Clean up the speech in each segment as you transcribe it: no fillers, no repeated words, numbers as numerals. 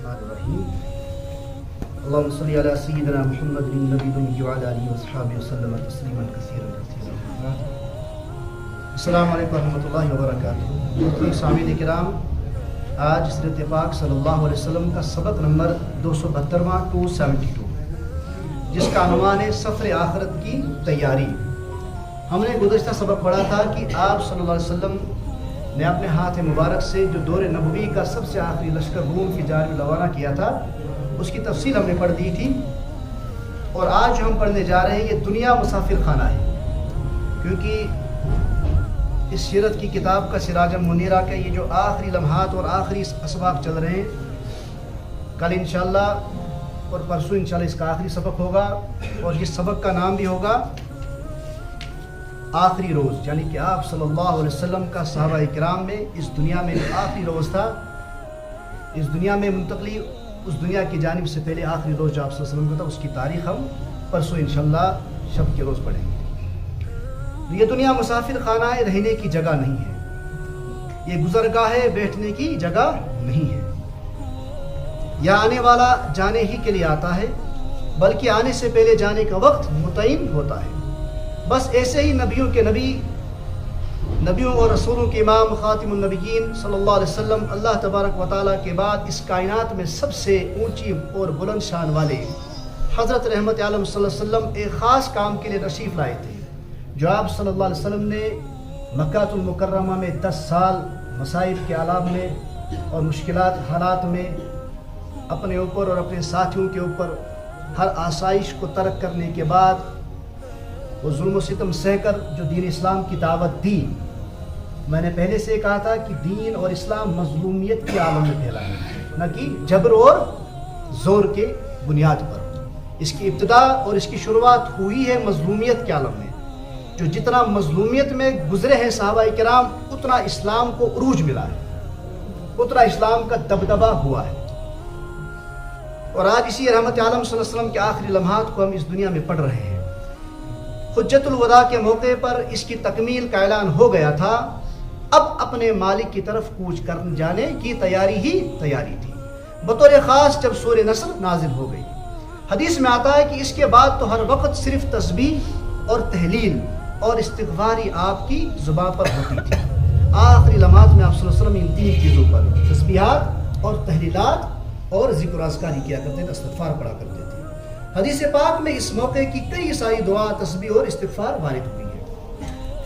الرحمن الرحیم اللهم صل علی سیدنا محمد النبی الأمی وعلی آلہ وصحبہ وسلم تسلیما کثیرا. السلام علیکم ورحمۃ اللہ وبرکاتہ. سامعین کرام، آج سیرت پاک صلی اللہ علیہ وسلم کا سبق نمبر 272 272 جس کا عنوان ہے سفر آخرت کی تیاری. ہم نے گزشتہ سبق پڑھا تھا کہ آپ صلی اللہ علیہ وسلم نے اپنے ہاتھ مبارک سے جو دور نبوی کا سب سے آخری لشکر روم کی جانب روانہ کیا تھا اس کی تفصیل ہم نے پڑھ دی تھی. اور آج جو ہم پڑھنے جا رہے ہیں یہ دنیا مسافر خانہ ہے، کیونکہ اس سیرت کی کتاب کا سراج منیرہ کے یہ جو آخری لمحات اور آخری اسباق چل رہے ہیں، کل انشاءاللہ اور پرسوں انشاءاللہ اس کا آخری سبق ہوگا، اور اس سبق کا نام بھی ہوگا آخری روز، یعنی کہ آپ صلی اللہ علیہ وسلم کا صحابہ کرام میں اس دنیا میں آخری روز تھا. اس دنیا میں منتقلی اس دنیا کی جانب سے پہلے آخری روز جو آپ صلی اللہ علیہ وسلم کا تھا، اس کی تاریخ ہم پرسوں انشاءاللہ شب کے روز پڑھیں گے. یہ دنیا مسافر خانہ ہے، رہنے کی جگہ نہیں ہے. یہ گزرگاہ ہے، بیٹھنے کی جگہ نہیں ہے. یا آنے والا جانے ہی کے لیے آتا ہے، بلکہ آنے سے پہلے جانے کا وقت متعین ہوتا ہے. بس ایسے ہی نبیوں کے نبی، نبیوں اور رسولوں کے امام خاتم النبیین صلی اللہ علیہ وسلم اللہ تبارک و تعالیٰ کے بعد اس کائنات میں سب سے اونچی اور بلند شان والے حضرت رحمت عالم صلی اللہ علیہ وسلم ایک خاص کام کے لیے تشریف لائے تھے، جو آپ صلی اللہ علیہ وسلم نے مکہ المکرمہ میں 10 سال مصائب کے عالم میں اور مشکلات حالات میں اپنے اوپر اور اپنے ساتھیوں کے اوپر ہر آسائش کو ترک کرنے کے بعد وہ ظلم و ستم سہ کر جو دین اسلام کی دعوت دی. میں نے پہلے سے کہا تھا کہ دین اور اسلام مظلومیت کے عالم میں پھیلا ہے، نہ کہ جبر اور زور کے بنیاد پر. اس کی ابتدا اور اس کی شروعات ہوئی ہے مظلومیت کے عالم میں. جو جتنا مظلومیت میں گزرے ہیں صحابہ کرام، اتنا اسلام کو عروج ملا ہے، اتنا اسلام کا دبدبہ ہوا ہے. اور آج اسی رحمت عالم صلی اللہ علیہ وسلم کے آخری لمحات کو ہم اس دنیا میں پڑھ رہے ہیں. حجت الوداع کے موقع پر اس کی تکمیل کا اعلان ہو گیا تھا. اب اپنے مالک کی طرف کوچ کر جانے کی تیاری ہی تیاری تھی. بطور خاص جب سورہ نصر نازل ہو گئی، حدیث میں آتا ہے کہ اس کے بعد تو ہر وقت صرف تسبیح اور تحلیل اور استغفاری آپ کی زبان پر ہوتی تھی. آخری لمحات میں آپ صلی اللہ علیہ وسلم ان 3 چیزوں پر تسبیحات اور تحلیلات اور ذکر و اذکار کیا کرتے تھے، استغفار پڑھا کرتے تھے. حدیث پاک میں اس موقع کی کئی ساری دعا، تسبیح اور استغفار وارد ہوئی ہے.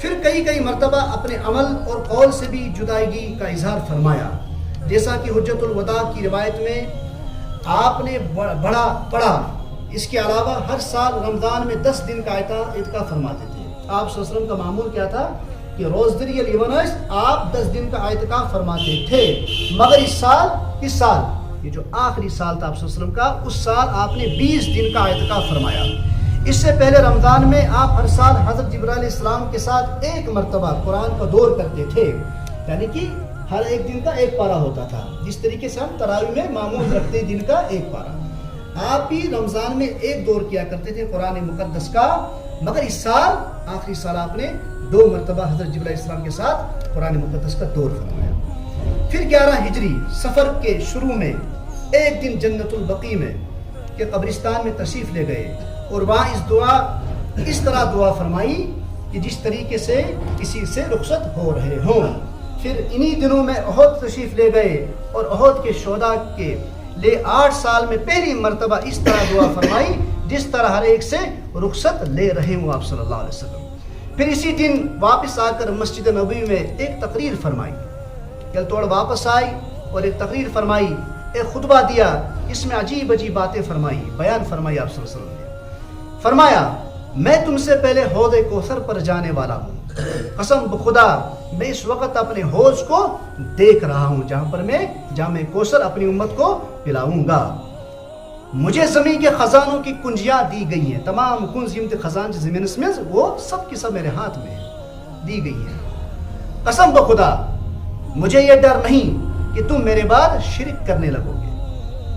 پھر کئی مرتبہ اپنے عمل اور قول سے بھی جدائیگی کا اظہار فرمایا، جیسا کہ حجت الوداع کی روایت میں آپ نے پڑھا. اس کے علاوہ ہر سال رمضان میں 10 دن کا اعتکاف فرماتے تھے. آپ صلی اللہ علیہ وسلم کا معمول کیا تھا کہ روزدری الیونس آپ 10 دن کا اعتکاف فرماتے تھے، مگر اس سال یہ جو آخری سال تھا آپ صلی اللہ علیہ وسلم کا، اس سال آپ نے 20 دن کا اعتکاف فرمایا. اس سے پہلے رمضان میں آپ ہر سال حضرت جبرائیل علیہ السلام کے ساتھ 1 مرتبہ قرآن کا دور کرتے تھے، یعنی کہ ہر ایک دن کا 1 پارہ ہوتا تھا. جس طریقے سے ہم تراویح میں معمول رکھتے دن کا 1 پارہ، آپ بھی رمضان میں 1 دور کیا کرتے تھے قرآن مقدس کا. مگر اس سال آخری سال آپ نے 2 مرتبہ حضرت جبرائیل علیہ السلام کے ساتھ قرآن مقدس کا دور فرمایا. پھر 11 ہجری سفر کے شروع میں ایک دن جنت البقیع میں کہ قبرستان میں تشریف لے گئے اور وہاں اس طرح دعا فرمائی کہ جس طریقے سے کسی سے رخصت ہو رہے ہوں. پھر انہی دنوں میں احد تشریف لے گئے اور احد کے شہداء کے لے 8 سال میں پہلی مرتبہ اس طرح دعا فرمائی جس طرح ہر ایک سے رخصت لے رہے ہوں آپ صلی اللہ علیہ وسلم. پھر اسی دن واپس آ کر مسجد نبوی میں ایک تقریر فرمائی، کل توڑ واپس آئی اور ایک تقریر فرمائی، ایک خطبہ دیا. اس میں عجیب باتیں فرمائی، بیان فرمائی. آپ صلی اللہ علیہ وسلم نے فرمایا، میں تم سے پہلے حوض کوثر پر جانے والا ہوں. قسم بخدا میں اس وقت اپنے حوض کو دیکھ رہا ہوں جہاں پر میں جام کوثر اپنی امت کو پلاؤں گا. مجھے زمین کے خزانوں کی کنجیاں دی گئی ہیں، تمام کنز یمت خزان زمین میں وہ سب کی سب میرے ہاتھ میں دی گئی ہیں. قسم بخدا مجھے یہ ڈر نہیں کہ تم میرے بعد شرک کرنے لگو گے،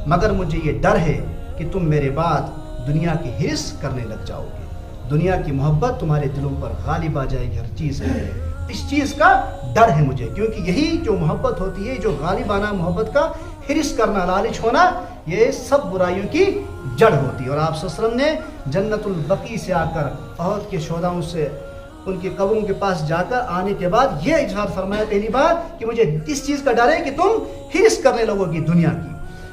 مگر مجھے یہ ڈر ہے کہ تم میرے بعد دنیا کی حرص کرنے لگ جاؤ گے. دنیا کی محبت تمہارے دلوں پر غالب آ جائے گی ہر چیز ہے. اس چیز کا ڈر ہے مجھے، کیونکہ یہی جو محبت ہوتی ہے، جو غالبانہ محبت کا हिरिस करना, लालच होना, ये सब बुराइयों की जड़ होती है। और आप सल्लल्लाहु अलैहि वसल्लम ने जन्नतुल बकी से आकर अहद के शोदाओं से उनके कब्रों के पास जाकर आने के बाद ये इजहार फरमाया पहली बार कि मुझे इस चीज़ का डर है कि तुम हिरिस करने लगोगी दुनिया की,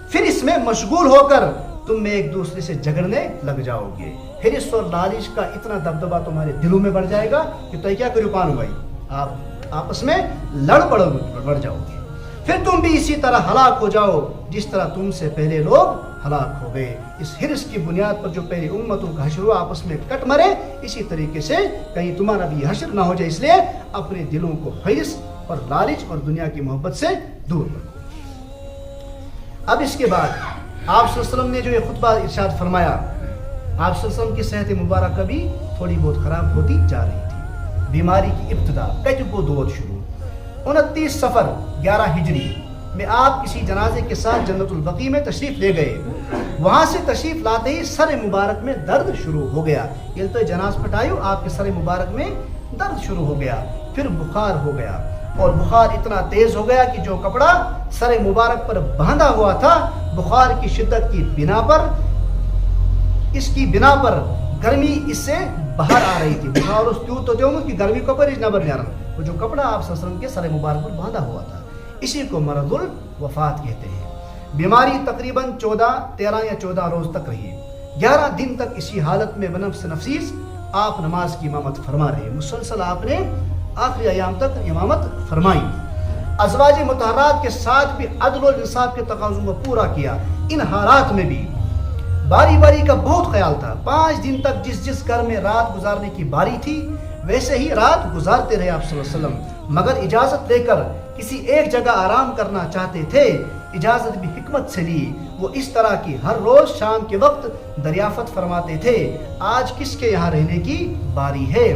फिर इसमें मशगूल होकर तुम में एक दूसरे से झगड़ने लग जाओगे। हिरिस और लालच का इतना दबदबा तुम्हारे दिलों में बढ़ जाएगा कि तो क्या करो पानू भाई, आप आपस में लड़ बढ़ जाओगे, फिर तुम भी इसी तरह हलाक हो जाओ जिस तरह तुमसे पहले लोग हलाक हो गए। इस हिर्स की बुनियाद पर जो पहली उम्मतों का हश्र आपस में कट मरे, इसी तरीके से कहीं तुम्हारा भी हश्र ना हो जाए, इसलिए अपने दिलों को हिर्स और लालच और दुनिया की मोहब्बत से दूर रखो। अब इसके बाद आप सल्लल्लाहु अलैहि वसल्लम ने जो ये खुतबा इरशाद फरमाया, आप सल्लल्लाहु अलैहि वसल्लम की सेहत मुबारक भी थोड़ी बहुत खराब होती जा रही थी। बीमारी की इब्तिदा कजबो दौर शुरू। 29 सफ़र 11 हिजरी में आप किसी जनाजे के साथ जन्नतुल बकी में तशरीफ ले गए। वहाँ से तशरीफ लाते ही सर मुबारक में दर्द शुरू हो गया। ये तो जनाज पटायो, आपके सर मुबारक में दर्द शुरू हो गया, फिर बुखार हो गया, और बुखार इतना तेज हो गया कि जो कपड़ा सर मुबारक पर बांधा हुआ था, बुखार की शिद्दत की बिना पर, इसकी बिना पर गर्मी इससे बाहर आ रही थी। बुखार उस तो की गर्मी को पर नबर नहीं आ रहा, वो जो कपड़ा आप सल्लल्लाहु अलैहि वसल्लम के सर मुबारक पर बांधा हुआ था, इसी को मरदुल वफात कहते हैं। बीमारी तकरीबन 13 या 14 रोज तक रही। 11 दिन तक इसी हालत में बनफ्स नफसीस आप नमाज की इमामत फरमा रहे। मुसलसल आपने आखिरी अयाम तक इमामत फरमाई। अज़वाज मुतहरात के साथ भी अदल और इंसाफ के तकाज़ों को पूरा किया। इन हालात में भी बारी बारी का बहुत ख्याल था। 5 दिन तक जिस घर में रात गुजारने की बारी थी, वैसे ही रात गुजारते रहे आप सल्लल्लाहु अलैहि वसल्लम, मगर इजाज़त लेकर किसी एक जगह आराम करना चाहते थे। इजाज़त भी हिकमत से ली। वो इस तरह की हर रोज़ शाम के वक्त दरियाफत फरमाते थे, आज किसके यहाँ रहने की बारी है।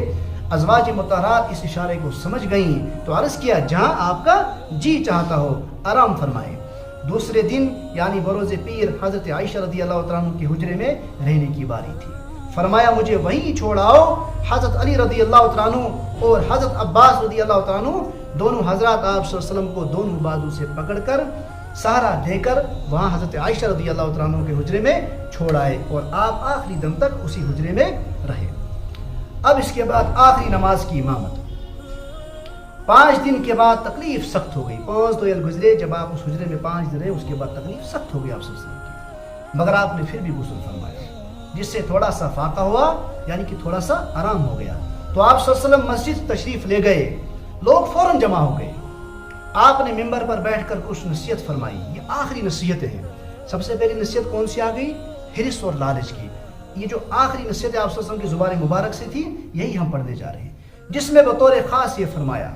अज़वाज मुतहरात इस इशारे को समझ गईं तो अर्ज़ किया, जहाँ आपका जी चाहता हो आराम फरमाए। दूसरे दिन यानी बरोज़े पीर हज़रत आयशा रज़ियल्लाहु तआला अन्हा के हुजरे में रहने की बारी थी। फरमाया, मुझे वहीं छोड़ आओ। हज़रत अली रज़ियल्लाहु तआला अन्हु और हज़रत अब्बास रज़ियल्लाहु तआला अन्हु दोनों हज़रात आप सल्लल्लाहु अलैहि वसल्लम को दोनों बाजू से पकड़कर सहारा देकर वहाँ हज़रत आयशा रज़ियल्लाहु तआला अन्हा के हुजरे में छोड़ आए और आप आखिरी दम तक उसी हुजरे में रहे। अब इसके बाद आखिरी नमाज की इमामत। 5 दिन के बाद तकलीफ सख्त हो गई। 5 दोयल गुजरे, जब आप उस हुजरे में 5 दिन रहे, उसके बाद तकलीफ सख्त हो गई आप सल्लल्लाहु अलैहि वसल्लम की, मगर आपने फिर भी गुस्ल फरमाया, जिससे थोड़ा सा फाका हुआ, यानी कि थोड़ा सा आराम हो गया। तो आप सल्लल्लाहु अलैहि वसल्लम मस्जिद तशरीफ ले गए। लोग फौरन जमा हो गए। आपने मिंबर पर बैठकर कुछ नसीहत फरमाई। ये आखिरी नसीहतें हैं। सबसे पहली नसीहत कौन सी आ गई? हिरिस और लालच की। ये जो आखिरी नसीहत आप सल्लल्लाहु अलैहि वसल्लम की ज़ुबान मुबारक से थी, यही हम पढ़ने जा रहे हैं, जिसमें बतौर खास ये फरमाया,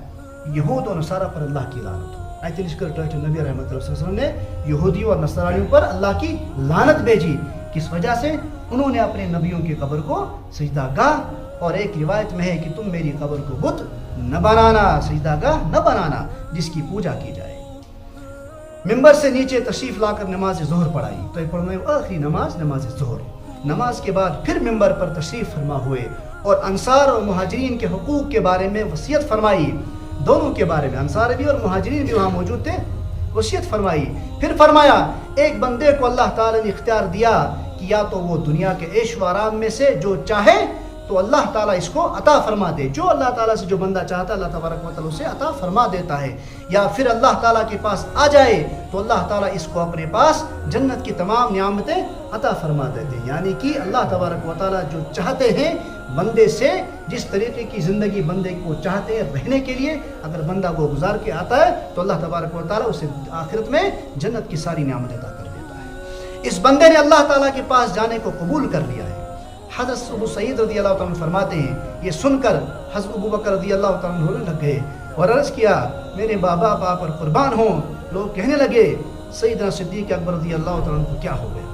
यहूद और नसारा पर अल्लाह की लानत हो। आयत निष्कर नबी रहमतुल्लाह सल्लल्लाहु अलैहि वसल्लम ने यहूदी और नसरानियों पर अल्लाह की लानत भेजी। किस वजह से? उन्होंने अपने नबियों की कब्र को सजदागाह, और एक रिवायत में है कि तुम मेरी कब्र को बुत न बनाना, सजदागाह न बनाना जिसकी पूजा की जाए। मिंबर से नीचे तशरीफ लाकर नमाज ज़ोहर पढ़ाई। तो ये पढ़ना आखिरी नमाज, नमाज ज़ोहर। नमाज के बाद फिर मिंबर पर तशरीफ फरमा हुए और अंसार और मुहाजिरीन के हुकूक के बारे में वसीयत फरमाई। दोनों के बारे में, अंसार भी और मुहाजिरीन भी वहाँ मौजूद थे, वसीयत फरमाई। फिर फरमाया, एक बंदे को अल्लाह ताला ने इख्तियार दिया कि या तो वो दुनिया के ऐश व आराम में से जो चाहे तो अल्लाह ताला इसको अता फरमा दे। जो अल्लाह ताला से जो बंदा चाहता है अल्लाह तबारक व तआला उसे अता फरमा देता है। या फिर अल्लाह ताला के पास आ जाए तो अल्लाह ताला इसको अपने पास जन्नत की तमाम नियामतें अता फरमा देते हैं। यानी कि अल्लाह तबारक व तआला जो चाहते हैं बंदे से, जिस तरीके की ज़िंदगी बंदे को चाहते हैं रहने के लिए, अगर बंदा वो गुजार के आता है तो अल्लाह तबारक व तआला उसे आखिरत में जन्नत की सारी नियामतें अता कर देता है। इस बंदे ने अल्लाह ताला के पास जाने को कबूल कर लिया है। हज़रत अबू सईद रज़ियल्लाहु तआला अन्हु फरमाते हैं, ये सुनकर हज़रत अबू बकर रज़ियल्लाहु तआला अन्हु रोने लग गए और अर्ज़ किया, मेरे बाबा बाप पर कुर्बान हों। लोग कहने लगे, सईदना सिद्दीक़ अकबर रज़ियल्लाहु तआला अन्हु को क्या हो गया?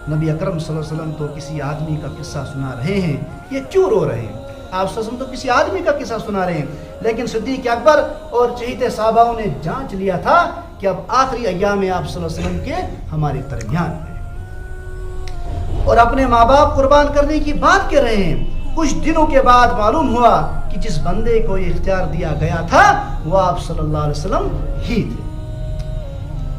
नबी अकरम सल्लल्लाहु अलैहि वसल्लम तो किसी आदमी का किस्सा सुना रहे हैं, ये क्यों रो रहे हैं? आप सल्लल्लाहु तो किसी आदमी का किस्सा सुना रहे हैं। लेकिन सिद्दीक़ अकबर और चहीते साहबाओं ने जांच लिया था कि अब आखिरी अय्याम में आप सल्लल्लाहु अलैहि वसल्लम के हमारे दरमियान है और अपने माँ बाप कुर्बान करने की बात कर रहे हैं। कुछ दिनों के बाद मालूम हुआ कि जिस बंदे को ये इख्तियार दिया गया था वो आप सल्लल्लाहु अलैहि वसल्लम ही थे।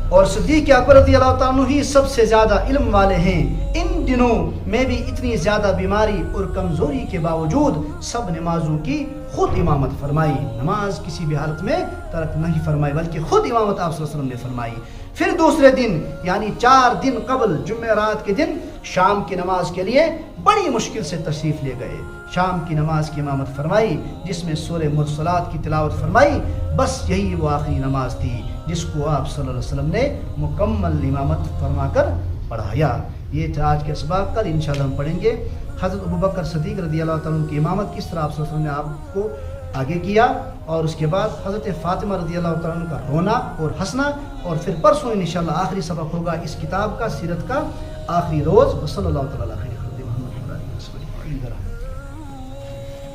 اور صدیق اکبر رضی اللہ تعالیٰ عنہ ہی سب سے زیادہ علم والے ہیں. ان دنوں میں بھی اتنی زیادہ بیماری اور کمزوری کے باوجود سب نمازوں کی خود امامت فرمائی. نماز کسی بھی حالت میں ترک نہیں فرمائی بلکہ خود امامت آپ صلی اللہ علیہ وسلم نے فرمائی. پھر دوسرے دن یعنی 4 دن قبل جمعرات کے دن شام کی نماز کے لیے بڑی مشکل سے تشریف لے گئے. شام کی نماز کی امامت فرمائی جس میں سورہ مرسلات کی تلاوت فرمائی. بس یہی وہ آخری نماز تھی جس کو آپ صلی اللہ علیہ وسلم نے مکمل امامت فرما کر پڑھایا. یہ تھا آج کے اسباق. کل انشاءاللہ ہم پڑھیں گے حضرت ابوبکر صدیق رضی اللہ تعالیٰ عنہ کی امامت کس طرح آپ صلی اللہ علیہ وسلم نے آپ کو آگے کیا, اور اس کے بعد حضرت فاطمہ رضی اللہ تعالیٰ عنہ کا رونا اور ہنسنا, اور پھر پرسوں انشاءاللہ آخری سبق ہوگا اس کتاب کا, سیرت کا آخری روز. صلی اللہ تعالیٰ